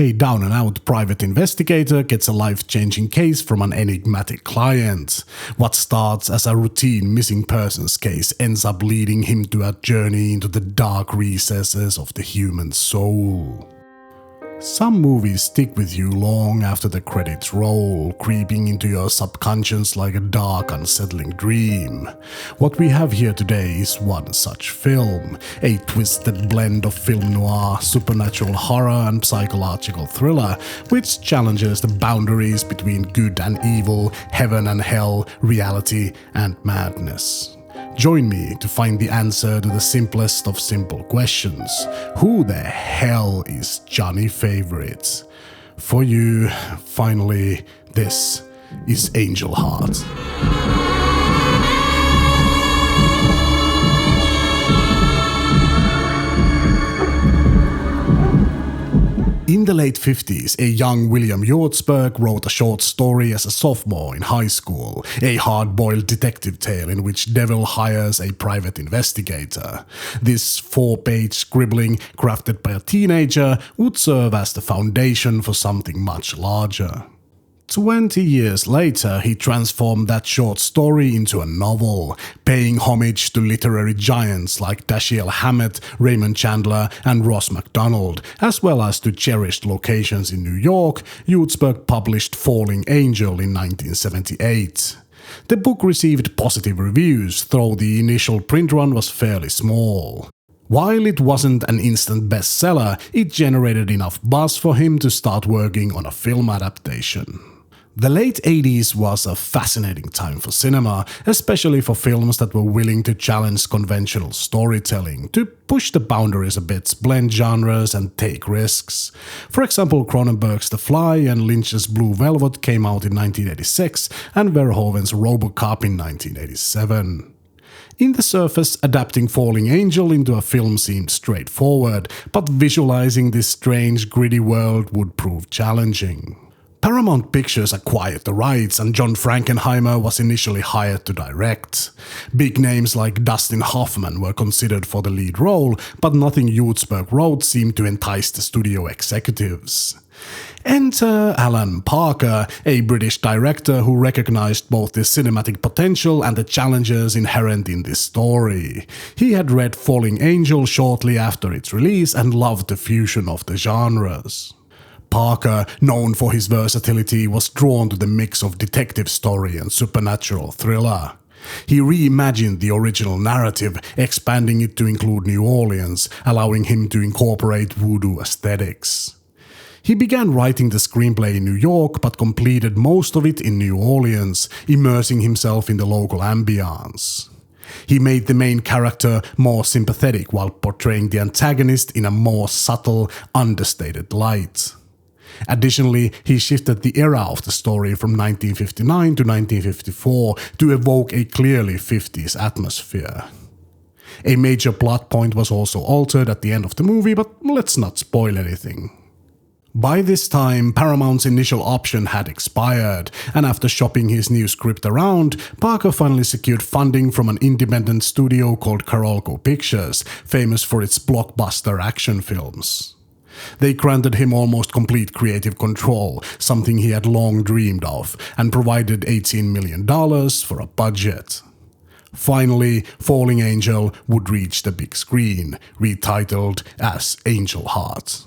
A down-and-out private investigator gets a life-changing case from an enigmatic client. What starts as a routine missing persons case ends up leading him to a journey into the dark recesses of the human soul. Some movies stick with you long after the credits roll, creeping into your subconscious like a dark, unsettling dream. What we have here today is one such film, a twisted blend of film noir, supernatural horror and psychological thriller, which challenges the boundaries between good and evil, heaven and hell, reality and madness. Join me to find the answer to the simplest of simple questions. Who the hell is Johnny Favorite? For you, finally, this is Angel Heart. In the late 50s, a young William Würzburg wrote a short story as a sophomore in high school, a hard-boiled detective tale in which Devil hires a private investigator. This 4-page scribbling, crafted by a teenager, would serve as the foundation for something much larger. 20 years later, he transformed that short story into a novel, paying homage to literary giants like Dashiell Hammett, Raymond Chandler, and Ross MacDonald, as well as to cherished locations in New York. Würzburg published Falling Angel in 1978. The book received positive reviews, though the initial print run was fairly small. While it wasn't an instant bestseller, it generated enough buzz for him to start working on a film adaptation. The late 80s was a fascinating time for cinema, especially for films that were willing to challenge conventional storytelling, to push the boundaries a bit, blend genres and take risks. For example, Cronenberg's The Fly and Lynch's Blue Velvet came out in 1986 and Verhoeven's RoboCop in 1987. In the surface, adapting Falling Angel into a film seemed straightforward, but visualizing this strange, gritty world would prove challenging. Paramount Pictures acquired the rights and John Frankenheimer was initially hired to direct. Big names like Dustin Hoffman were considered for the lead role, but nothing Würzburg wrote seemed to entice the studio executives. Enter Alan Parker, a British director who recognized both the cinematic potential and the challenges inherent in this story. He had read Falling Angel shortly after its release and loved the fusion of the genres. Parker, known for his versatility, was drawn to the mix of detective story and supernatural thriller. He reimagined the original narrative, expanding it to include New Orleans, allowing him to incorporate voodoo aesthetics. He began writing the screenplay in New York, but completed most of it in New Orleans, immersing himself in the local ambience. He made the main character more sympathetic while portraying the antagonist in a more subtle, understated light. Additionally, he shifted the era of the story from 1959 to 1954 to evoke a clearly 50s atmosphere. A major plot point was also altered at the end of the movie, but let's not spoil anything. By this time, Paramount's initial option had expired, and after shopping his new script around, Parker finally secured funding from an independent studio called Carolco Pictures, famous for its blockbuster action films. They granted him almost complete creative control, something he had long dreamed of, and provided $18 million for a budget. Finally, Falling Angel would reach the big screen, retitled as Angel Heart.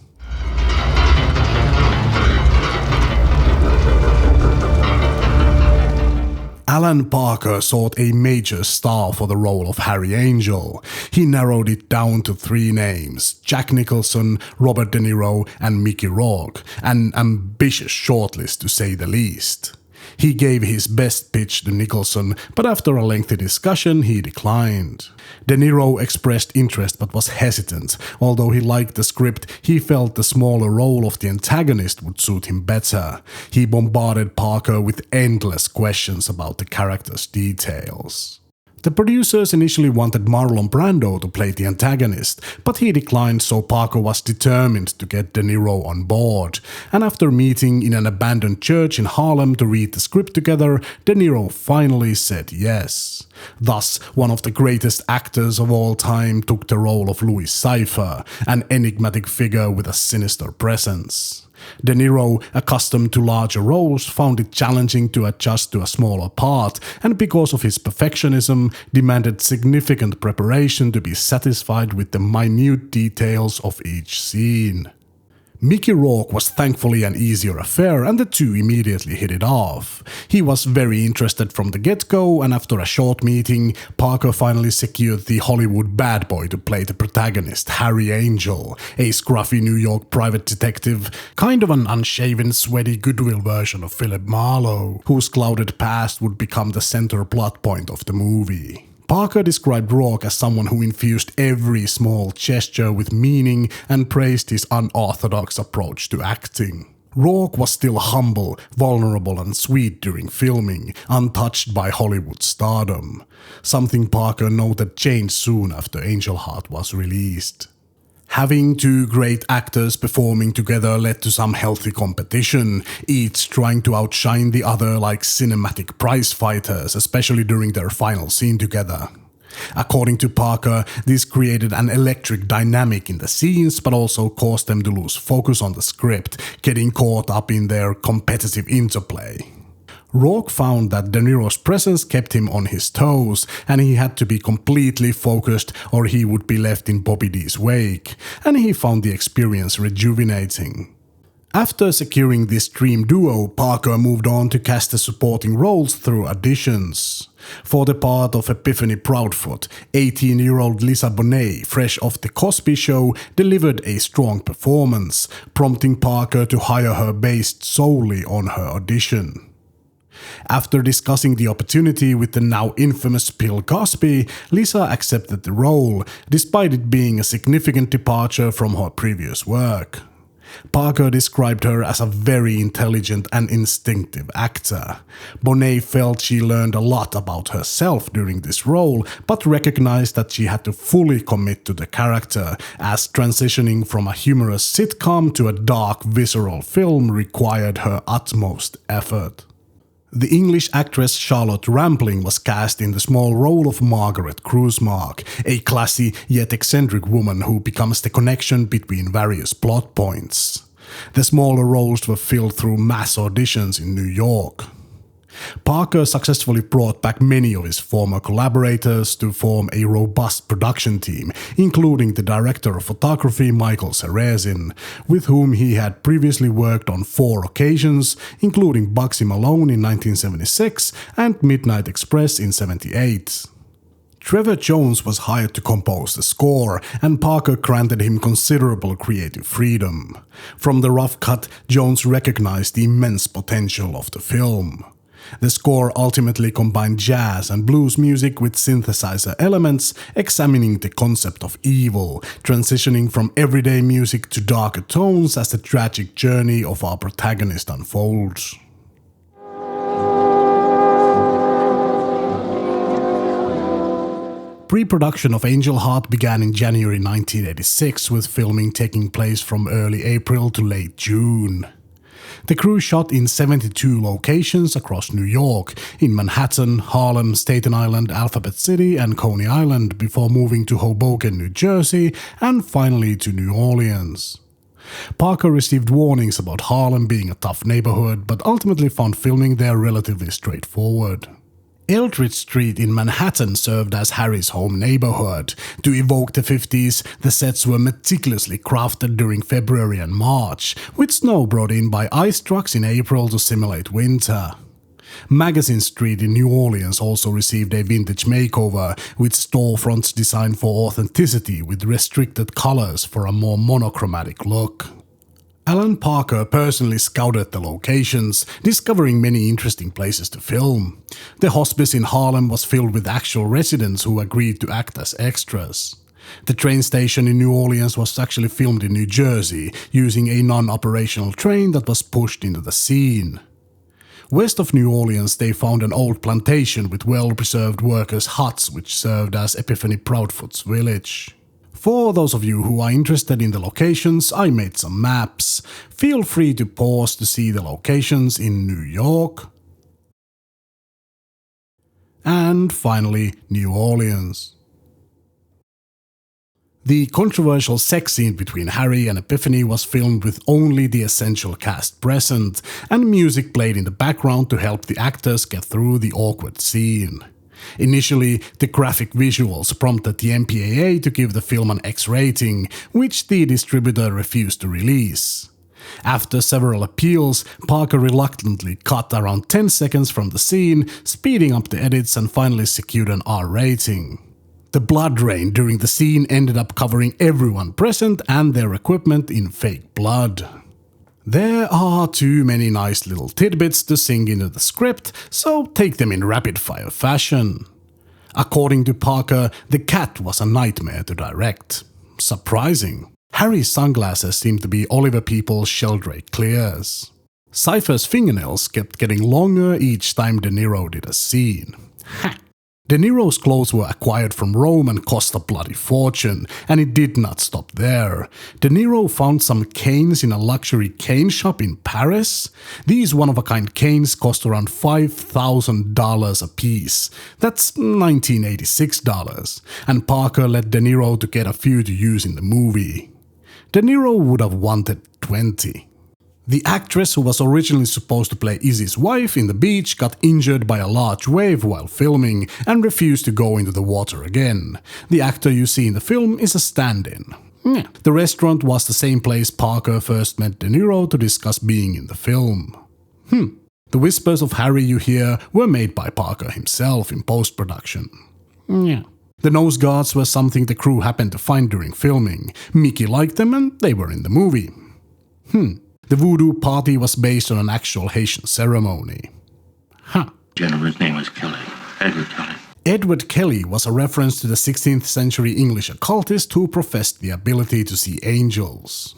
Alan Parker sought a major star for the role of Harry Angel. He narrowed it down to 3 names: Jack Nicholson, Robert De Niro, and Mickey Rourke, an ambitious shortlist to say the least. He gave his best pitch to Nicholson, but after a lengthy discussion, he declined. De Niro expressed interest but was hesitant. Although he liked the script, he felt the smaller role of the antagonist would suit him better. He bombarded Parker with endless questions about the character's details. The producers initially wanted Marlon Brando to play the antagonist, but he declined, so Parker was determined to get De Niro on board. And after meeting in an abandoned church in Harlem to read the script together, De Niro finally said yes. Thus, one of the greatest actors of all time took the role of Louis Cypher, an enigmatic figure with a sinister presence. De Niro, accustomed to larger roles, found it challenging to adjust to a smaller part, and because of his perfectionism, demanded significant preparation to be satisfied with the minute details of each scene. Mickey Rourke was thankfully an easier affair, and the two immediately hit it off. He was very interested from the get-go, and after a short meeting, Parker finally secured the Hollywood bad boy to play the protagonist, Harry Angel, a scruffy New York private detective, kind of an unshaven, sweaty goodwill version of Philip Marlowe, whose clouded past would become the center plot point of the movie. Parker described Rourke as someone who infused every small gesture with meaning and praised his unorthodox approach to acting. Rourke was still humble, vulnerable and sweet during filming, untouched by Hollywood stardom, something Parker noted changed soon after Angel Heart was released. Having two great actors performing together led to some healthy competition, each trying to outshine the other like cinematic prize fighters, especially during their final scene together. According to Parker, this created an electric dynamic in the scenes, but also caused them to lose focus on the script, getting caught up in their competitive interplay. Rourke found that De Niro's presence kept him on his toes, and he had to be completely focused or he would be left in Bobby D's wake, and he found the experience rejuvenating. After securing this dream duo, Parker moved on to cast the supporting roles through auditions. For the part of Epiphany Proudfoot, 18-year-old Lisa Bonet, fresh off The Cosby Show, delivered a strong performance, prompting Parker to hire her based solely on her audition. After discussing the opportunity with the now infamous Bill Cosby, Lisa accepted the role, despite it being a significant departure from her previous work. Parker described her as a very intelligent and instinctive actor. Bonet felt she learned a lot about herself during this role, but recognized that she had to fully commit to the character, as transitioning from a humorous sitcom to a dark, visceral film required her utmost effort. The English actress Charlotte Rampling was cast in the small role of Margaret Krusemark, a classy yet eccentric woman who becomes the connection between various plot points. The smaller roles were filled through mass auditions in New York. Parker successfully brought back many of his former collaborators to form a robust production team, including the director of photography Michael Serezin, with whom he had previously worked on 4 occasions, including Bugsy Malone in 1976 and Midnight Express in 1978. Trevor Jones was hired to compose the score, and Parker granted him considerable creative freedom. From the rough cut, Jones recognized the immense potential of the film. The score ultimately combined jazz and blues music with synthesizer elements, examining the concept of evil, transitioning from everyday music to darker tones as the tragic journey of our protagonist unfolds. Pre-production of Angel Heart began in January 1986, with filming taking place from early April to late June. The crew shot in 72 locations across New York, in Manhattan, Harlem, Staten Island, Alphabet City, and Coney Island, before moving to Hoboken, New Jersey, and finally to New Orleans. Parker received warnings about Harlem being a tough neighborhood, but ultimately found filming there relatively straightforward. Eldridge Street in Manhattan served as Harry's home neighborhood. To evoke the 50s, the sets were meticulously crafted during February and March, with snow brought in by ice trucks in April to simulate winter. Magazine Street in New Orleans also received a vintage makeover, with storefronts designed for authenticity with restricted colors for a more monochromatic look. Alan Parker personally scouted the locations, discovering many interesting places to film. The hospice in Harlem was filled with actual residents who agreed to act as extras. The train station in New Orleans was actually filmed in New Jersey, using a non-operational train that was pushed into the scene. West of New Orleans, they found an old plantation with well-preserved workers' huts which served as Epiphany Proudfoot's village. For those of you who are interested in the locations, I made some maps. Feel free to pause to see the locations in New York. And finally, New Orleans. The controversial sex scene between Harry and Epiphany was filmed with only the essential cast present, and music played in the background to help the actors get through the awkward scene. Initially, the graphic visuals prompted the MPAA to give the film an X rating, which the distributor refused to release. After several appeals, Parker reluctantly cut around 10 seconds from the scene, speeding up the edits and finally secured an R rating. The blood rain during the scene ended up covering everyone present and their equipment in fake blood. There are too many nice little tidbits to sink into the script, so take them in rapid-fire fashion. According to Parker, the cat was a nightmare to direct. Surprising. Harry's sunglasses seemed to be Oliver People's Sheldrake Clears. Cypher's fingernails kept getting longer each time De Niro did a scene. Ha! De Niro's clothes were acquired from Rome and cost a bloody fortune, and it did not stop there. De Niro found some canes in a luxury cane shop in Paris. These one-of-a-kind canes cost around $5,000 a piece. That's $1986, and Parker let De Niro to get a few to use in the movie. De Niro would have wanted 20. The actress who was originally supposed to play Izzy's wife in the beach got injured by a large wave while filming and refused to go into the water again. The actor you see in the film is a stand-in. The restaurant was the same place Parker first met De Niro to discuss being in the film. The whispers of Harry you hear were made by Parker himself in post-production. The nose guards were something the crew happened to find during filming. Mickey liked them and they were in the movie. The voodoo party was based on an actual Haitian ceremony. Gentleman's name was Kelly. Edward Kelly. Edward Kelly was a reference to the 16th century English occultist who professed the ability to see angels.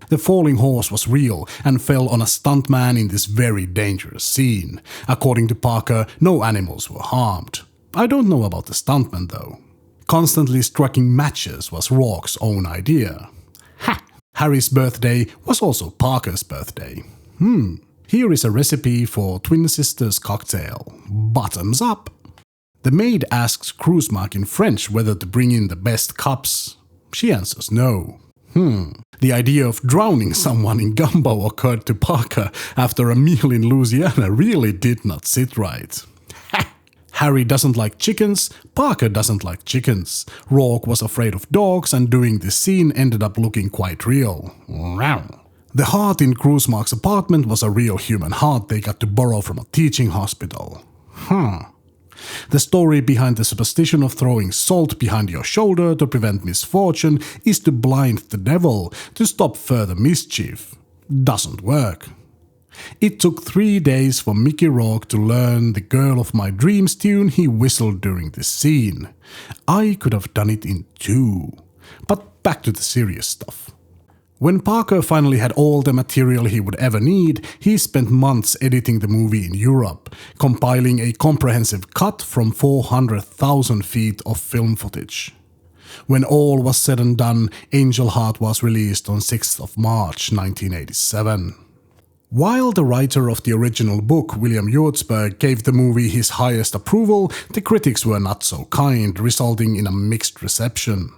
The falling horse was real and fell on a stuntman in this very dangerous scene. According to Parker, no animals were harmed. I don't know about the stuntman though. Constantly striking matches was Rourke's own idea. Harry's birthday was also Parker's birthday. Here is a recipe for twin sisters cocktail. Bottoms up. The maid asks Krusemark in French whether to bring in the best cups. She answers no. The idea of drowning someone in gumbo occurred to Parker after a meal in Louisiana really did not sit right. Harry doesn't like chickens, Parker doesn't like chickens. Rourke was afraid of dogs and doing this scene ended up looking quite real. The heart in Krusemark's apartment was a real human heart they got to borrow from a teaching hospital. The story behind the superstition of throwing salt behind your shoulder to prevent misfortune is to blind the devil, to stop further mischief. Doesn't work. It took 3 days for Mickey Rourke to learn the Girl of My Dreams tune he whistled during this scene. I could have done it in 2. But back to the serious stuff. When Parker finally had all the material he would ever need, he spent months editing the movie in Europe, compiling a comprehensive cut from 400,000 feet of film footage. When all was said and done, Angel Heart was released on 6th of March 1987. While the writer of the original book, William Würzburg, gave the movie his highest approval, the critics were not so kind, resulting in a mixed reception.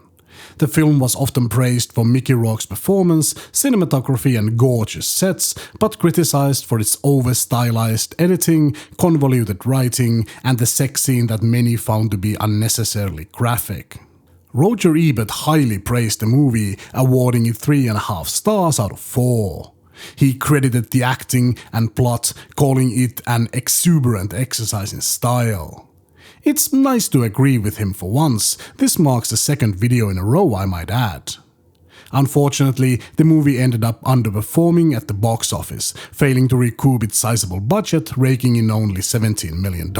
The film was often praised for Mickey Rourke's performance, cinematography and gorgeous sets, but criticized for its over-stylized editing, convoluted writing, and the sex scene that many found to be unnecessarily graphic. Roger Ebert highly praised the movie, awarding it 3.5 stars out of 4. He credited the acting and plot, calling it an exuberant exercise in style. It's nice to agree with him for once. This marks the second video in a row, I might add. Unfortunately, the movie ended up underperforming at the box office, failing to recoup its sizable budget, raking in only $17 million.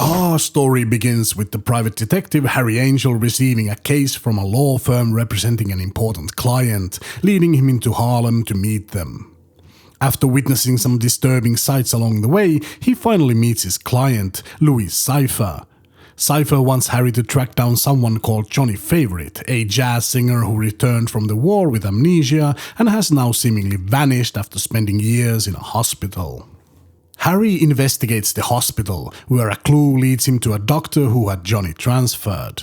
Our story begins with the private detective Harry Angel receiving a case from a law firm representing an important client, leading him into Harlem to meet them. After witnessing some disturbing sights along the way, he finally meets his client, Louis Cypher. Cypher wants Harry to track down someone called Johnny Favorite, a jazz singer who returned from the war with amnesia and has now seemingly vanished after spending years in a hospital. Harry investigates the hospital, where a clue leads him to a doctor who had Johnny transferred.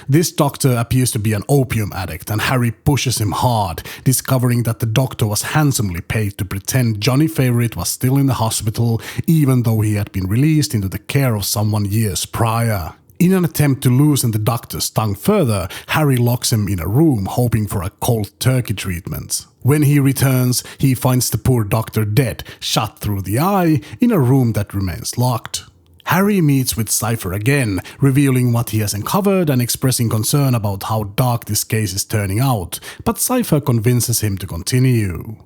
This doctor appears to be an opium addict, and Harry pushes him hard, discovering that the doctor was handsomely paid to pretend Johnny Favorite was still in the hospital, even though he had been released into the care of someone years prior. In an attempt to loosen the doctor's tongue further, Harry locks him in a room, hoping for a cold turkey treatment. When he returns, he finds the poor doctor dead, shot through the eye, in a room that remains locked. Harry meets with Cypher again, revealing what he has uncovered and expressing concern about how dark this case is turning out, but Cypher convinces him to continue.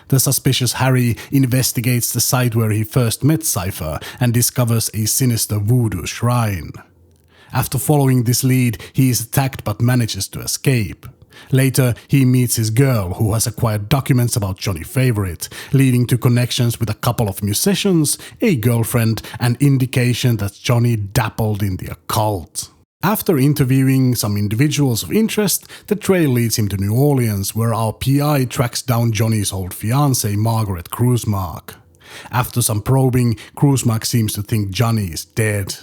The suspicious Harry investigates the site where he first met Cypher and discovers a sinister voodoo shrine. After following this lead, he is attacked but manages to escape. Later, he meets his girl, who has acquired documents about Johnny Favorite, leading to connections with a couple of musicians, a girlfriend, and indication that Johnny dabbled in the occult. After interviewing some individuals of interest, the trail leads him to New Orleans, where our PI tracks down Johnny's old fiancée, Margaret Krusemark. After some probing, Krusemark seems to think Johnny is dead.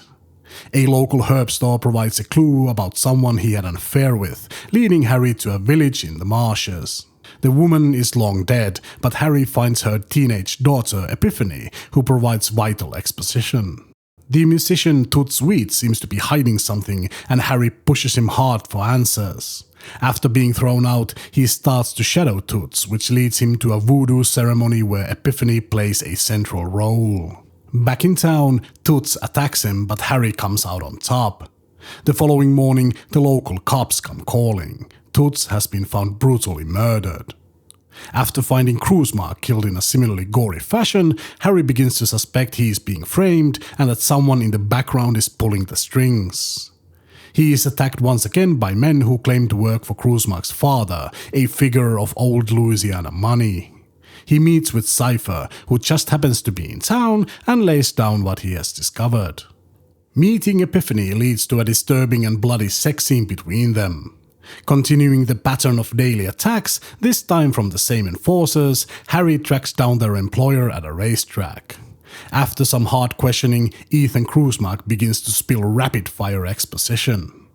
A local herb store provides a clue about someone he had an affair with, leading Harry to a village in the marshes. The woman is long dead, but Harry finds her teenage daughter, Epiphany, who provides vital exposition. The musician Toots Wheat seems to be hiding something, and Harry pushes him hard for answers. After being thrown out, he starts to shadow Toots, which leads him to a voodoo ceremony where Epiphany plays a central role. Back in town, Toots attacks him, but Harry comes out on top. The following morning, the local cops come calling. Toots has been found brutally murdered. After finding Krusemark killed in a similarly gory fashion, Harry begins to suspect he is being framed and that someone in the background is pulling the strings. He is attacked once again by men who claim to work for Krusemark's father, a figure of old Louisiana money. He meets with Cypher, who just happens to be in town, and lays down what he has discovered. Meeting Epiphany leads to a disturbing and bloody sex scene between them. Continuing the pattern of daily attacks, this time from the same enforcers, Harry tracks down their employer at a racetrack. After some hard questioning, Ethan Krusemark begins to spill rapid-fire exposition.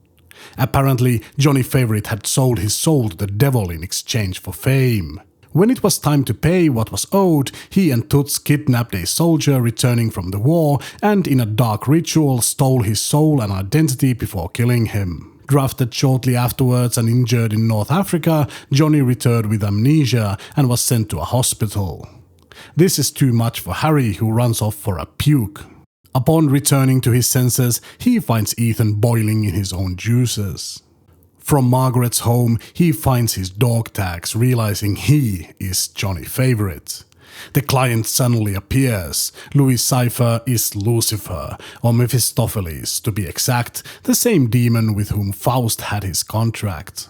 Apparently, Johnny Favorite had sold his soul to the devil in exchange for fame. When it was time to pay what was owed, he and Toots kidnapped a soldier returning from the war and in a dark ritual stole his soul and identity before killing him. Drafted shortly afterwards and injured in North Africa, Johnny returned with amnesia and was sent to a hospital. This is too much for Harry, who runs off for a puke. Upon returning to his senses, he finds Ethan boiling in his own juices. From Margaret's home, he finds his dog tags, realizing he is Johnny Favorite. The client suddenly appears. Louis Cypher is Lucifer, or Mephistopheles to be exact, the same demon with whom Faust had his contract.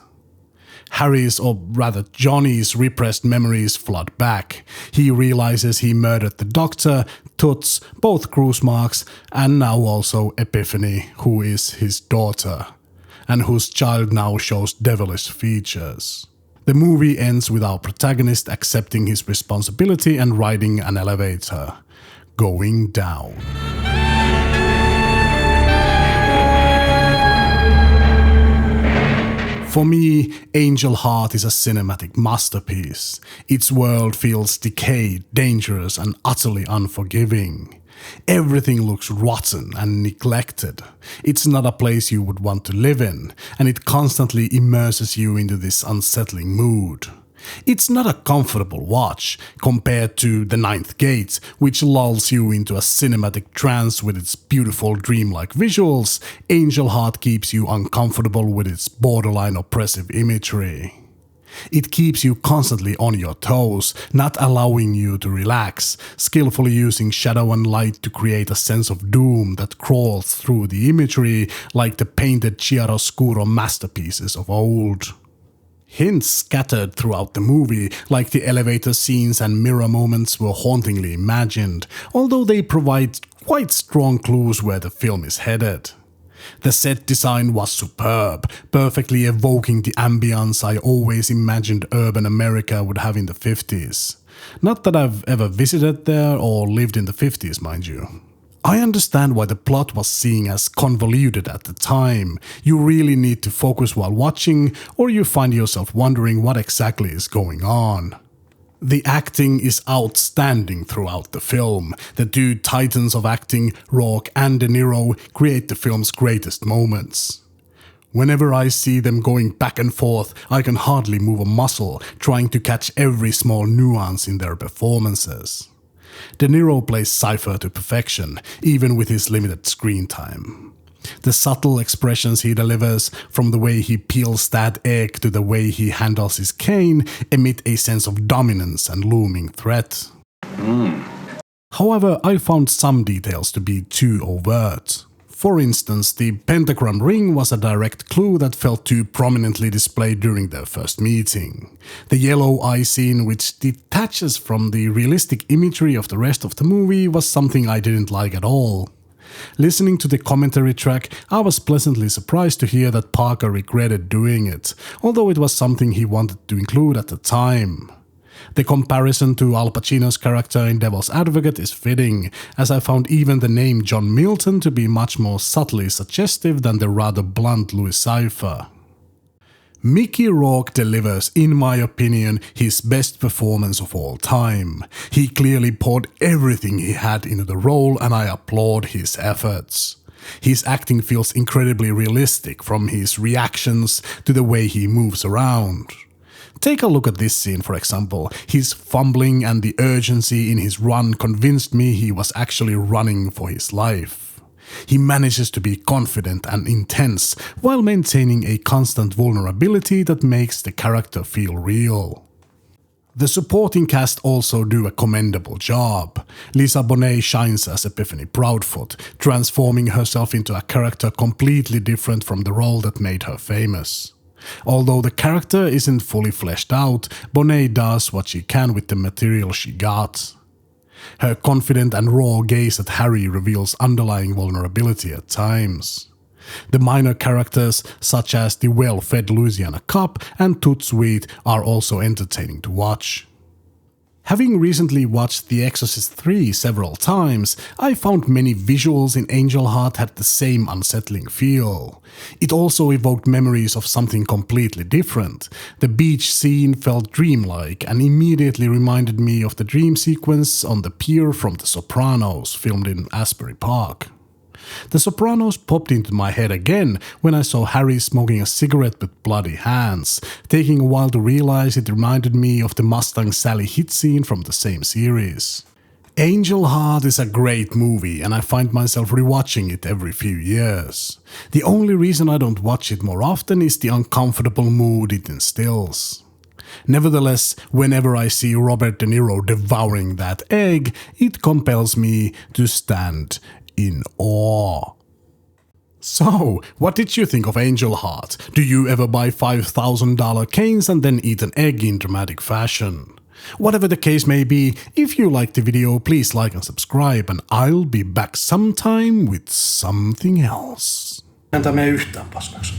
Harry's, or rather Johnny's, repressed memories flood back. He realizes he murdered the doctor, Toots, both Krusemarks, and now also Epiphany, who is his daughter, and whose child now shows devilish features. The movie ends with our protagonist accepting his responsibility and riding an elevator, going down. For me, Angel Heart is a cinematic masterpiece. Its world feels decayed, dangerous, and utterly unforgiving. Everything looks rotten and neglected. It's not a place you would want to live in, and it constantly immerses you into this unsettling mood. It's not a comfortable watch compared to The Ninth Gate, which lulls you into a cinematic trance with its beautiful dreamlike visuals. Angel Heart keeps you uncomfortable with its borderline oppressive imagery. It keeps you constantly on your toes, not allowing you to relax, skillfully using shadow and light to create a sense of doom that crawls through the imagery like the painted chiaroscuro masterpieces of old. Hints scattered throughout the movie, like the elevator scenes and mirror moments, were hauntingly imagined, although they provide quite strong clues where the film is headed. The set design was superb, perfectly evoking the ambience I always imagined urban America would have in the 50s. Not that I've ever visited there or lived in the 50s, mind you. I understand why the plot was seen as convoluted at the time. You really need to focus while watching, or you find yourself wondering what exactly is going on. The acting is outstanding throughout the film. The two titans of acting, Rourke and De Niro, create the film's greatest moments. Whenever I see them going back and forth, I can hardly move a muscle, trying to catch every small nuance in their performances. De Niro plays Cypher to perfection, even with his limited screen time. The subtle expressions he delivers, from the way he peels that egg to the way he handles his cane, emit a sense of dominance and looming threat. However, I found some details to be too overt. For instance, the pentagram ring was a direct clue that felt too prominently displayed during their first meeting. The yellow eye scene, which detaches from the realistic imagery of the rest of the movie, was something I didn't like at all. Listening to the commentary track, I was pleasantly surprised to hear that Parker regretted doing it, although it was something he wanted to include at the time. The comparison to Al Pacino's character in Devil's Advocate is fitting, as I found even the name John Milton to be much more subtly suggestive than the rather blunt Louis Cypher. Mickey Rourke delivers, in my opinion, his best performance of all time. He clearly poured everything he had into the role, and I applaud his efforts. His acting feels incredibly realistic, from his reactions to the way he moves around. Take a look at this scene, for example. His fumbling and the urgency in his run convinced me he was actually running for his life. He manages to be confident and intense while maintaining a constant vulnerability that makes the character feel real. The supporting cast also do a commendable job. Lisa Bonet shines as Epiphany Proudfoot, transforming herself into a character completely different from the role that made her famous. Although the character isn't fully fleshed out, Bonet does what she can with the material she got. Her confident and raw gaze at Harry reveals underlying vulnerability at times. The minor characters, such as the well-fed Louisiana Cop and Toot Sweet, are also entertaining to watch. Having recently watched The Exorcist 3 several times, I found many visuals in Angel Heart had the same unsettling feel. It also evoked memories of something completely different. The beach scene felt dreamlike and immediately reminded me of the dream sequence on the pier from The Sopranos, filmed in Asbury Park. The Sopranos popped into my head again when I saw Harry smoking a cigarette with bloody hands, taking a while to realize it reminded me of the Mustang Sally hit scene from the same series. Angel Heart is a great movie, and I find myself rewatching it every few years. The only reason I don't watch it more often is the uncomfortable mood it instills. Nevertheless, whenever I see Robert De Niro devouring that egg, it compels me to stand in awe. So, what did you think of Angel Heart? Do you ever buy $5,000 canes and then eat an egg in dramatic fashion? Whatever the case may be, if you liked the video, please like and subscribe, and I'll be back sometime with something else. Entä me yhtään paskaksi?